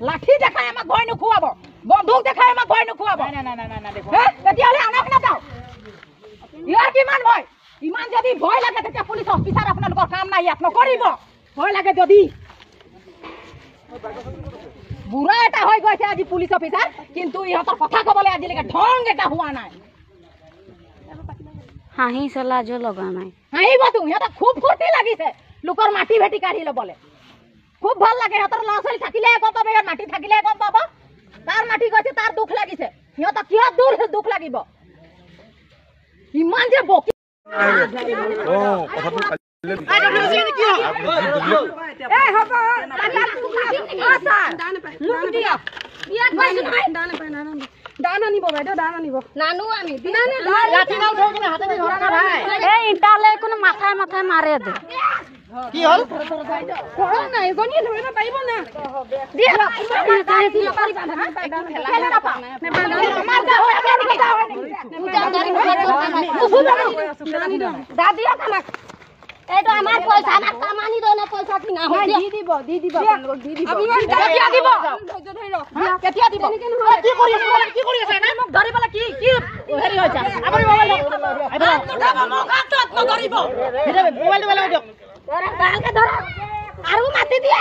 লাঠি দেখাই আমাক ভয় নুখুৱাব বন্দুক দেখাই আমাক ভয় নুখুৱাব না দেখো তেতিয়াহ'লে আনক নাযাওঁ ইয়াৰ কিমান ভয় ইমান যদি ভয় লাগে তেতিয়া পুলিচ অফিচাৰ আপোনালোকৰ কাম নাই ইয়াত নকৰিব ভয় লাগে যদি বুঢ়া এটা হৈ গৈছে আজি পুলিচ অফিচাৰ কিন্তু ইহঁতৰ কথা ক'বলৈ আজিলৈকে ঢং এটা হোৱা নাই হাঁহি চলা যো লগা নাই হাঁহিবতো সিহঁতক খুব ফূৰ্তি লাগিছে লোকৰ মাটি ভেটি কাঢ়ি ল'বলৈ খুব ভাল লাগে সিহঁতৰ ল'ৰা ছোৱালী থাকিলেহে গম পাব ইয়াত মাটি থাকিলেহে গম পাব তাৰ মাটি গৈছে তাৰ দুখ লাগিছে সিহঁতক কিহত দুখ লাগিব ইমান যে বকি দান আনিব বাইদেউ দান আনিব নানো আমি ইটালে কোনো মাথায় মাথায় মাৰে দে কি হল নাই গনিয়ে ধৰিব পাৰিব না দিয়া এইটো আমাৰ পইচা আমাক কামানি দনে পইচা কিনা হয় দি দিব আপোনালোক দি দিব কেতিয়া দিব ধৈৰ্য ধৰি ৰখ কেতিয়া দিব কি কৰি আছে না মোক ধৰিবলৈ কি হেৰি হৈছে আপুনি মোবাইল ধৰিব মোবাইল দিয়ক ভালকে ধৰা আৰু মাতি দিয়ে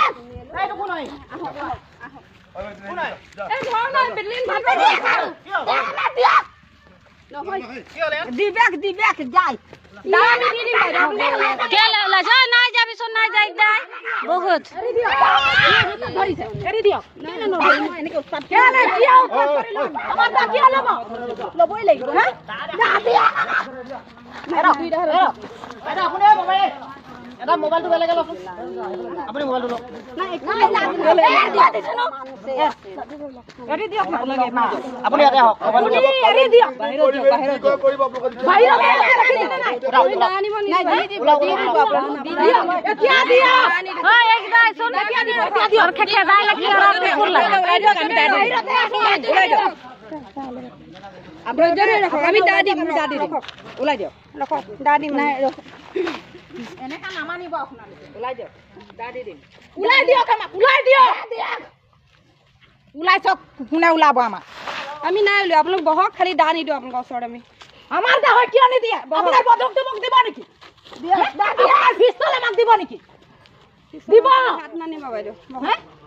এইটো কোন হয় কোন হয় এই ধৰণৰ বিল্ডিং ভাঙি দিয়ে মাতি দিয়ক নহয় কি হলে দিবেক যাই দাম দি দিম কে লা যা নাই যাবিচোন নাই যাই দাই বহুত ধৰিছে এৰি দিয়ক নাই এনেকে উৎপাত কেলে কিয় উৎপাত কৰিলো আমাৰ দা কিয় লবই লাগিব হা দা দিয়া এটা আপুনি মোবাইল এটা মোবাইলটো বেলেগে লওক আপুনি মোবাইলটো লওক না একো এৰি দিয়ক আপুনি ইয়াতে আহক এৰি দিয়ক বাহিৰত কৰিব আমি দা দিম ওলাই দিয়ক ৰখক দা দিম নাই এনেকা নামানিব আপোনালোকে ওলাই দিয়ক দা দি দিম ওলাই দিয়ক আমাক ওলাই দিয়ক ওলাই চক কোনে ওলাব আমাক আমি নাই ওলাই আপোনালোক বহক খালি দা নিদিও আপোনালোকৰ ওচৰত আমি আমাৰ দা হয় কিয় নিদিয়ে আপোনাৰ বদকটো মোক দিব নেকি পিস্তল আমাক দিব নেকি দিব হাত নানিব বাইদেউ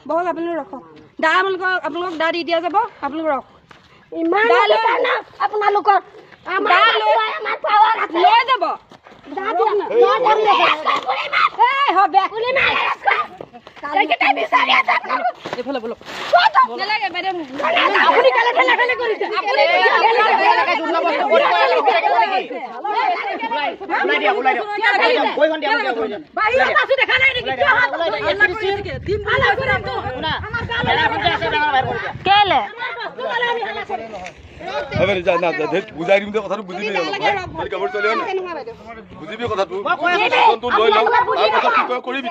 বহক আপোনালোক ৰখক দা আপোনালোকক দা দি দিয়া যাব আপোনালোক ৰখ ইমান আপোনালোকৰ আমাৰ পাৱাৰ আছে লৈ যাব বুজাই দিম কথাটো বুজি কামত চলি বুজিবি কথাটো লৈ লওঁ তাৰপাছত কি কৰিবি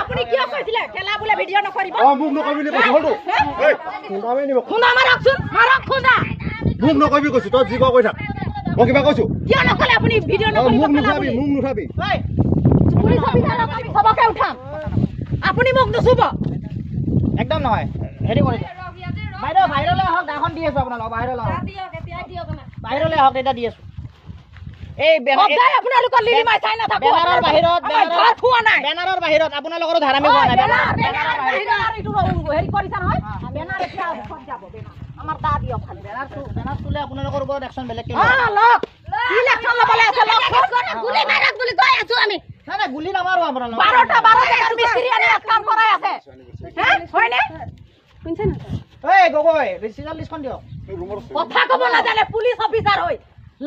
আপুনি কিয় কৈছিলে খেলা বোলে ভিডিঅ' নকৰিব মোক নকৰিবি মোক নকৰিবি কৈছো তই যি কৈ থাক মই কিবা কৈছো কিয় নকলে আপুনি ভিডিঅ' নকৰিব মোক নুঠাবি পুলিচ অফিচাৰক আমি সবকে উঠাম আপুনি মোক নুচুব একদম নহয় হেৰি কৰিছে বাইদেউ বাহিৰলৈ আহক দাখন দি আছো আপোনালোক বাহিৰলৈ আহক তেতিয়া দি আছো এই আপোনালোকৰ লিলিমাই চাই নাথাকো বেনাৰৰ বাহিৰত বেনাৰৰ বাহিৰত আপোনালোকৰ ধাৰামি হোৱা নাই হেৰি কৰিছা নহয় বেনাৰ এতিয়া যাব আমাৰ দা দিয়ক খালি বেনাৰ চুলে আপোনালোকৰ ওপৰত একশ্যন বেলেগ কি ইলেকশ্যন ল'বলৈ আছে গুলি মাৰক বুলি কৈ আছো আমি না গুলি নামাৰো আপোনালোক 12টা মিস্ত্ৰী আনি কাম কৰাই আছে হয়নে শুনছে না এই গগৈ ৰিচিনাল লিষ্টখন দিয়ক কথা ক'ব নাজানে পুলিচ অফিচাৰ হৈ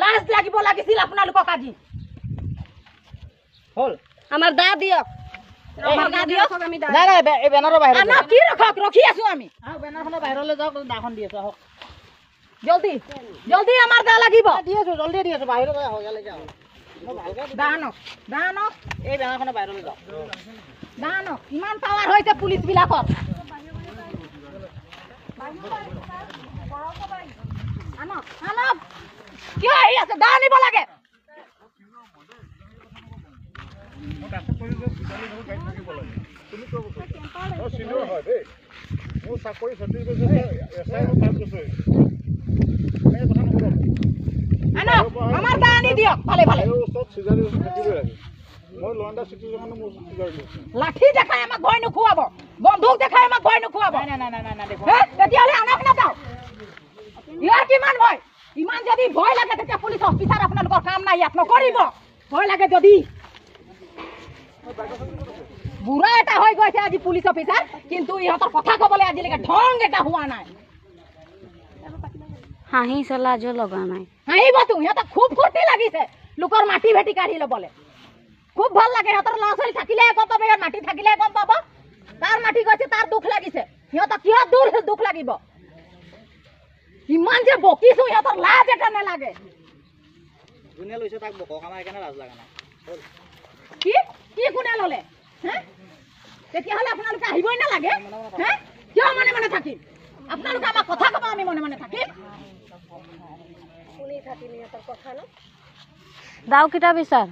লাজ লাগিব লাগিছিল আপোনালোকক আজি হল আমাৰ দা দিয়ক নাই নাই এই বেনাৰৰ বাহিৰত কি ৰখক ৰখি আছো আমি বেনাৰখনৰ বাহিৰলৈ যাওক দাখন দি আছো জলদি জলদি আমাৰ দা লাগিব দি আছো জলদি দি আছো বাহিৰত দানক দানক এই বেনাৰখনৰ বাহিৰলৈ যাওক দানক ইমান পাৱাৰ হৈছে পুলিচ বিলাকৰ আনক আনক কিয় আহি আছে দা আনিব লাগে আমাৰ দা আনি দিয়ক ভালে ভালে লাঠি দেখাই আমাক ভয় নোখোৱাব বন্ধুক দেখাই আমাক ভয় নোখোৱাব তেতিয়াহ'লে আনক নাযাওঁ ইয়াৰ কিমান ভয় ইমান যদি ভয় লাগে তেতিয়া পুলিচ অফিচাৰ আপোনালোকৰ কাম নাই ইয়াত নকৰিব ভয় লাগে যদি বুঢ়া এটা হৈ গৈছে আজি পুলিচ অফিচাৰ কিন্তু ইহঁতৰ কথা ক'বলৈ আজিলৈকে ঢং এটা হোৱা নাই হাঁহি চলাজো লগা নাই হাঁহিবতো সিহঁতক খুব ফূৰ্তি লাগিছে লোকৰ মাটি ভেটি কাঢ়ি ল'বলৈ খুব ভাল লাগে সিহঁতৰ ল'ৰা ছোৱালী থাকিলেহে গম পাব ইয়াত মাটি থাকিলেহে গম পাব তাৰ মাটি গৈছে তাৰ দুখ লাগিছে সিহঁতক কিহত দুখ লাগিব ইমান যে বকিছো সিহঁতৰ লাজ এটা নালাগে যোনে লৈছে তাক বকক আমাৰ সেইকাৰণে লাজ লগা নাই কি কি কোনে ল'লে তেতিয়াহ'লে আপোনালোকে আহিবই নালাগে কিয় মনে মনে থাকিম আপোনালোকে আমাক কথা ক'ব আমি মনে মনে থাকিম দাও কিটা বিচাৰ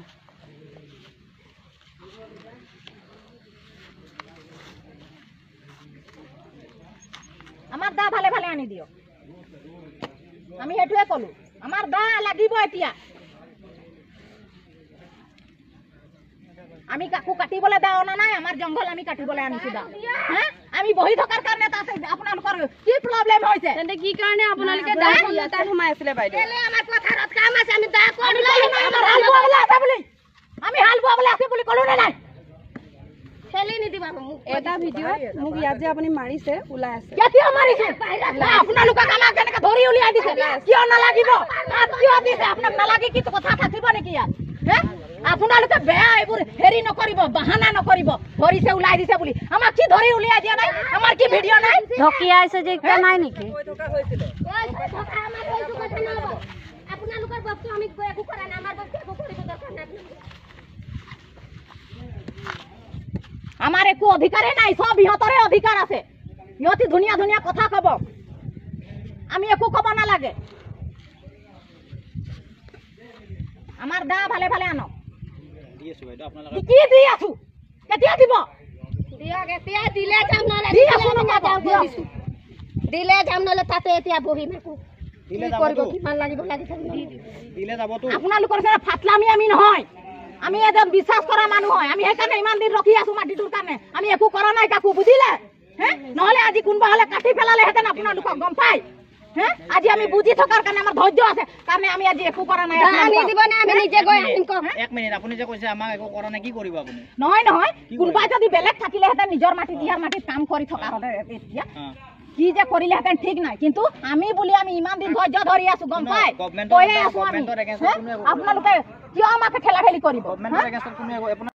আমাৰ দা ভালে ভালে আনি দিয়ক আমি সেইটোৱে ক'লো আমাৰ দা লাগিব এতিয়া আমি কাকো কাটিবলৈ দা অনা নাই আমাৰ জংঘল আমি কাটিবলৈ আনিছো দা আমি বহি থকাৰ কাৰণে তাতে আপোনালোকৰ কি প্ৰব্লেম হৈছে তেন্তে কি কাৰণে আপোনালোকে দা তাত সোমাই আছিলে বাইদেউ আমাৰ পথাৰত কাম আছে আমি দা কৰিবলৈ আছে বুলি আমি হাল বোৱাবলৈ আছে বুলি ক'লো নে নাই ঠেলি নিদিবা মোক এটা ভিডিঅ' মোক ইয়াত যে আপুনি মাৰিছে ওলাই আছে কেতিয়া মাৰিছে আপোনালোকক আমাক কেনেকৈ ধৰি উলিয়াই দিছে কিয় নালাগিব কিয় দিছে আপোনাক নালাগে কি কথা থাকিব নেকি ইয়াত আপোনালোকে বেয়া এইবোৰ হেৰি নকৰিব বাহানা নকৰিব ধৰিছে ওলাই দিছে বুলি আমাক কি ধৰি উলিয়াই দিয়া নাই আমাৰ কি ভিডিঅ' নাই ঢকিয়াইছে যে এতিয়া নাই নেকি আপোনালোকৰ বস্তু আমি একো কৰা নাই আমাৰ বস্তু একো কৰিব দৰকাৰ নাই আমাৰ একো অধিকাৰে নাই সব ইহঁতৰে অধিকাৰ আছে ইহঁতি ধুনীয়া ধুনীয়া কথা ক'ব আমি একো ক'ব নালাগে আমাৰ দা ভালে ভালে আনক দি আছো বাইদেউ আপোনালোক কি দি আছো কেতিয়া দিব দিয়ক এতিয়া দিলে যাম নহ'লে দি আছো দিলে যাম নহ'লে তাতে এতিয়া বহিম একো দিলে কৰিব যাবতো কিমান লাগিব লাগি থাকিব দিলে যাবতো আপোনালোকৰ নিচিনা ফাটলামি আমি নহয় আমি এজন বিশ্বাস কৰা মানুহ হয় আমি সেইকাৰণে ইমান দিন ৰখি আছো মাটিটোৰ কাৰণে আমি একো কৰা নাই কাকো বুজিলে নহ'লে আজি কোনোবা হ'লে কাটি পেলালেহেঁতেন আপোনালোকক গম পাই আজি আমি বুজি থকাৰ কাৰণে আমাৰ ধৈৰ্য আছে কাৰণে আমি আজি একো কৰা নাই আনি দিব নে আমি নিজে গৈ আনিম কওক এক মিনিট আপুনি যে কৈছে আমাক একো কৰা নাই কি কৰিব আপুনি নহয় নহয় কোনোবাই যদি বেলেগ থাকিলেহেঁতেন নিজৰ মাটি দিয়াৰ মাটিত কাম কৰি থকা হ'লে এতিয়া কি যে কৰিলেহেঁতেন ঠিক নাই কিন্তু আমি বুলি আমি ইমান দিন ধৈৰ্য ধৰি আছো গম পাই কৈয়ে আছো আমি আপোনালোকে কিয় আমাক ঠেলা ঠেলি কৰিব গভৰ্ণমেণ্টৰ এগেইনষ্টত কোনো